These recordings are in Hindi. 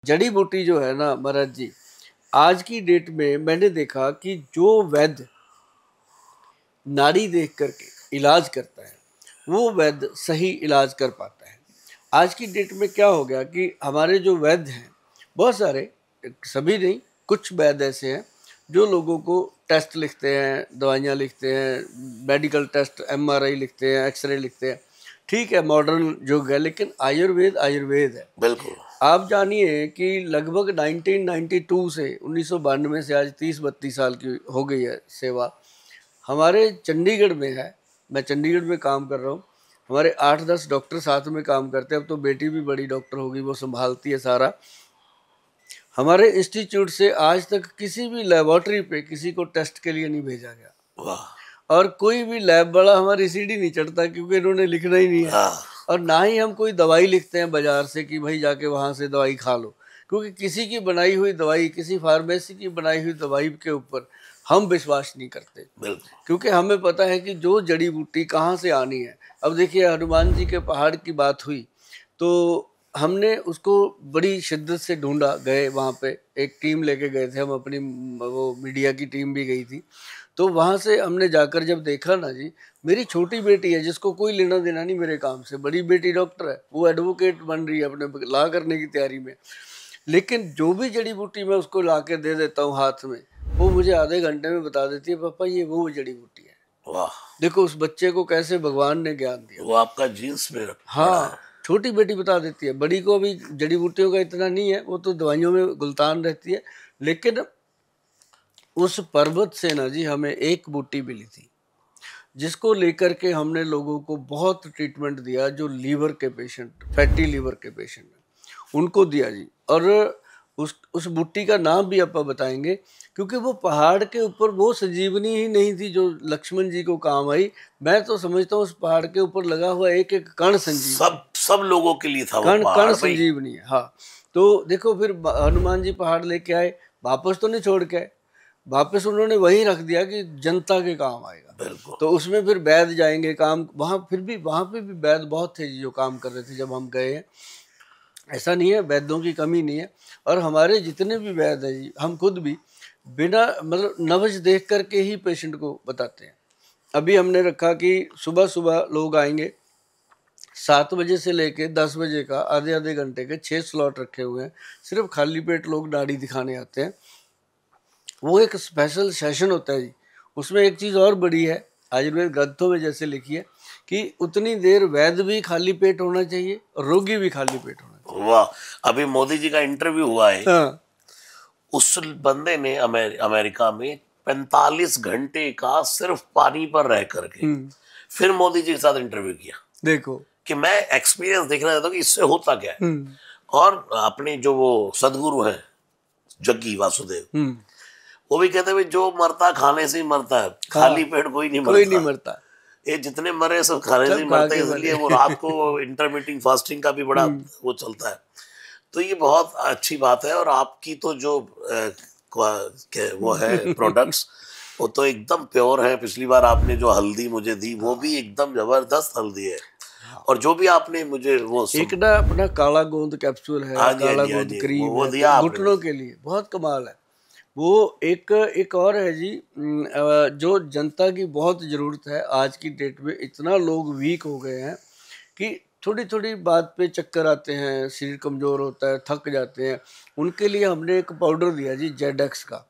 जड़ी बूटी जो है ना महाराज जी, आज की डेट में मैंने देखा कि जो वैद्य नाड़ी देख करके इलाज करता है वो वैद्य सही इलाज कर पाता है। आज की डेट में क्या हो गया कि हमारे जो वैद्य हैं बहुत सारे, सभी नहीं, कुछ वैद्य ऐसे हैं जो लोगों को टेस्ट लिखते हैं, दवाइयाँ लिखते हैं, मेडिकल टेस्ट, एमआरआई लिखते हैं, एक्सरे लिखते हैं। ठीक है, मॉडर्न युग है, लेकिन आयुर्वेद आयुर्वेद है। बिल्कुल। आप जानिए कि लगभग 1992 से 1992 से आज 30-32 साल की हो गई है सेवा। हमारे चंडीगढ़ में है, मैं चंडीगढ़ में काम कर रहा हूँ, हमारे 8-10 डॉक्टर साथ में काम करते हैं। अब तो बेटी भी बड़ी डॉक्टर होगी, वो संभालती है सारा। हमारे इंस्टीट्यूट से आज तक किसी भी लेबोरेटरी पे किसी को टेस्ट के लिए नहीं भेजा गया। वाह। और कोई भी लैब वाला हमारी सीढ़ी नहीं चढ़ता, क्योंकि इन्होंने लिखना ही नहीं है। और ना ही हम कोई दवाई लिखते हैं बाजार से कि भाई जाके वहाँ से दवाई खा लो, क्योंकि किसी की बनाई हुई दवाई, किसी फार्मेसी की बनाई हुई दवाई के ऊपर हम विश्वास नहीं करते, क्योंकि हमें पता है कि जो जड़ी बूटी कहाँ से आनी है। अब देखिए, हनुमान जी के पहाड़ की बात हुई तो हमने उसको बड़ी शिद्दत से ढूंढा, गए वहाँ पे, एक टीम लेके गए थे हम, अपनी वो मीडिया की टीम भी गई थी। तो वहाँ से हमने जाकर जब देखा ना जी, मेरी छोटी बेटी है जिसको कोई लेना देना नहीं मेरे काम से, बड़ी बेटी डॉक्टर है, वो एडवोकेट बन रही है अपने ला करने की तैयारी में, लेकिन जो भी जड़ी बूटी मैं उसको ला के दे देता हूँ हाथ में, वो मुझे आधे घंटे में बता देती है, पापा ये वो जड़ी बूटी है। वाह। देखो उस बच्चे को कैसे भगवान ने ज्ञान दिया, वो आपका जीन्स में हाँ, छोटी बेटी बता देती है, बड़ी को अभी जड़ी बूटियों का इतना नहीं है, वो तो दवाइयों में गुलतान रहती है। लेकिन उस पर्वत से ना जी हमें एक बूटी मिली थी जिसको लेकर के हमने लोगों को बहुत ट्रीटमेंट दिया। जो लीवर के पेशेंट, फैटी लीवर के पेशेंट, उनको दिया जी। और उस बूटी का नाम भी आप बताएंगे, क्योंकि वो पहाड़ के ऊपर वो संजीवनी ही नहीं थी जो लक्ष्मण जी को काम आई। मैं तो समझता हूँ उस पहाड़ के ऊपर लगा हुआ एक एक कण संजीवनी, सब लोगों के लिए था, कण कण संजीवनी है। हाँ, तो देखो फिर हनुमान जी पहाड़ लेके आए, वापस तो नहीं छोड़ के आए, वापस उन्होंने वहीं रख दिया कि जनता के काम आएगा। तो उसमें फिर वैद्य जाएंगे काम, वहाँ फिर भी वहाँ पे भी वैद्य बहुत थे जो काम कर रहे थे जब हम गए हैं। ऐसा नहीं है, वैद्यों की कमी नहीं है। और हमारे जितने भी वैद्य हैं जी, हम खुद भी बिना मतलब नब्ज देख करके ही पेशेंट को बताते हैं। अभी हमने रखा कि सुबह सुबह लोग आएंगे 7 बजे से लेके 10 बजे का आधे आधे घंटे के 6 स्लॉट रखे हुए हैं, सिर्फ खाली पेट लोग नाड़ी दिखाने आते हैं। वो एक स्पेशल सेशन होता है जी। उसमें एक चीज़ और बड़ी है, आयुर्वेद ग्रंथों में जैसे लिखी है कि उतनी देर वैद्य भी खाली पेट होना चाहिए और रोगी भी खाली पेट होना चाहिए। वाह। अभी मोदी जी का इंटरव्यू हुआ है, हाँ। उस बंदे ने अमेरिका में 45 घंटे का सिर्फ पानी पर रह करके फिर मोदी जी के साथ इंटरव्यू किया। देखो कि मैं एक्सपीरियंस देखना चाहता हूँ कि इससे होता क्या है। और अपने जो वो सदगुरु हैं जग्गी वासुदेव, वो भी कहते हैं जो मरता खाने से ही मरता है, खाली पेट कोई नहीं मरता। ये जितने मरे सब खाने से ही मरते हैं, इसलिए वो रात को इंटरमिटिंग फास्टिंग का भी बड़ा वो चलता है। तो ये बहुत अच्छी बात है। और आपकी तो जो वो है प्रोडक्ट्स, वो तो एकदम प्योर है। पिछली बार आपने जो हल्दी मुझे दी वो भी एकदम जबरदस्त हल्दी है। और जो भी आपने मुझे वो एक ना अपना काला गोंद कैप्सूल है, काला गोंद क्रीम वो दिया घुटनों के लिए, बहुत कमाल है वो। एक और है जी, जो जनता की बहुत ज़रूरत है आज की डेट में। इतना लोग वीक हो गए हैं कि थोड़ी थोड़ी बात पे चक्कर आते हैं, शरीर कमज़ोर होता है, थक जाते हैं। उनके लिए हमने एक पाउडर दिया जी जेडेक्स का।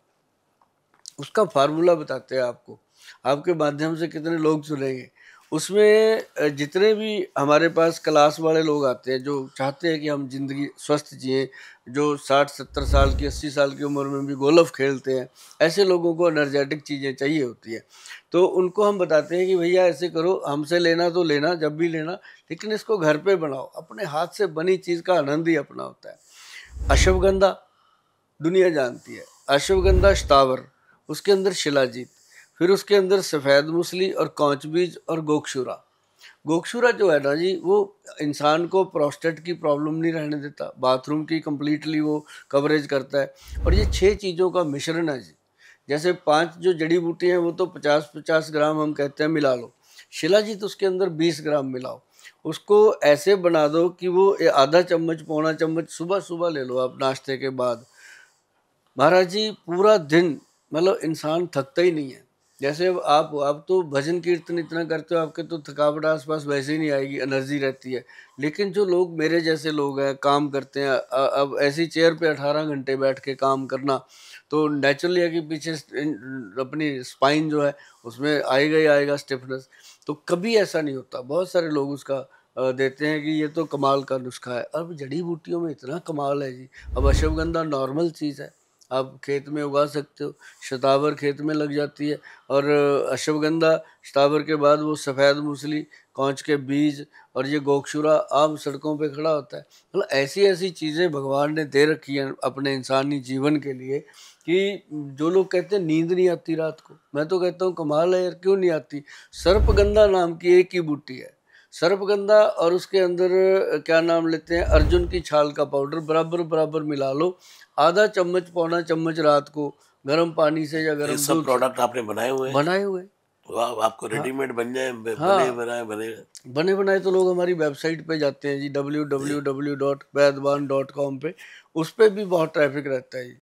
उसका फार्मूला बताते हैं आपको, आपके माध्यम से कितने लोग सुनेंगे। उसमें जितने भी हमारे पास क्लास वाले लोग आते हैं जो चाहते हैं कि हम जिंदगी स्वस्थ जिए, जो 60-70 साल की 80 साल की उम्र में भी गोल्फ खेलते हैं, ऐसे लोगों को एनर्जेटिक चीज़ें चाहिए होती है। तो उनको हम बताते हैं कि भैया ऐसे करो, हमसे लेना तो लेना जब भी लेना, लेकिन इसको घर पे बनाओ। अपने हाथ से बनी चीज़ का आनंद ही अपना होता है। अश्वगंधा दुनिया जानती है, अश्वगंधा स्थावर, उसके अंदर शिलाजीत, फिर उसके अंदर सफ़ेद मूसली और कौच बीज और गोक्षुरा। गोक्षुरा जो है ना जी, वो इंसान को प्रोस्टेट की प्रॉब्लम नहीं रहने देता, बाथरूम की कंप्लीटली वो कवरेज करता है। और ये 6 चीज़ों का मिश्रण है जी। जैसे 5 जो जड़ी बूटी हैं वो तो 50-50 ग्राम हम कहते हैं मिला लो, शिलाजीत उसके अंदर 20 ग्राम मिलाओ, उसको ऐसे बना दो कि वो आधा चम्मच पौना चम्मच सुबह सुबह ले लो आप नाश्ते के बाद। महाराज जी पूरा दिन मतलब इंसान थकता ही नहीं है। जैसे आप तो भजन कीर्तन इतना करते हो, आपके तो थकावट आसपास वैसे ही नहीं आएगी, एनर्जी रहती है। लेकिन जो लोग मेरे जैसे लोग हैं, काम करते हैं, अब ऐसी चेयर पे 18 घंटे बैठ के काम करना, तो नेचुरली है कि पीछे अपनी स्पाइन जो है उसमें आएगा ही आएगा स्टिफनेस। तो कभी ऐसा नहीं होता। बहुत सारे लोग उसका देते हैं कि ये तो कमाल का नुस्खा है। अब जड़ी बूटियों में इतना कमाल है जी। अब अश्वगंधा नॉर्मल चीज़ है, आप खेत में उगा सकते हो, शतावर खेत में लग जाती है। और अश्वगंधा, शतावर के बाद वो सफ़ेद मूसली, कौच के बीज और ये गोक्षुरा आम सड़कों पे खड़ा होता है। मतलब ऐसी ऐसी चीज़ें भगवान ने दे रखी हैं अपने इंसानी जीवन के लिए कि जो लोग कहते हैं नींद नहीं आती रात को, मैं तो कहता हूँ कमाल है यार, क्यों नहीं आती। सर्पगंधा नाम की एक ही बूटी है, सर्पगंधा, और उसके अंदर क्या नाम लेते हैं, अर्जुन की छाल का पाउडर बराबर बराबर मिला लो, आधा चम्मच पौना चम्मच रात को गर्म पानी से या ये गर्म सब दूध से प्रोडक्ट आपने बनाए हुए हैं? बनाए हुए। तो आपको रेडीमेड बन जाए, हाँ, बने बनाए बने? बने बनाए तो लोग हमारी वेबसाइट पे जाते हैं जी, www.वैदवान.com पे, उस पे भी बहुत ट्रैफिक रहता है जी।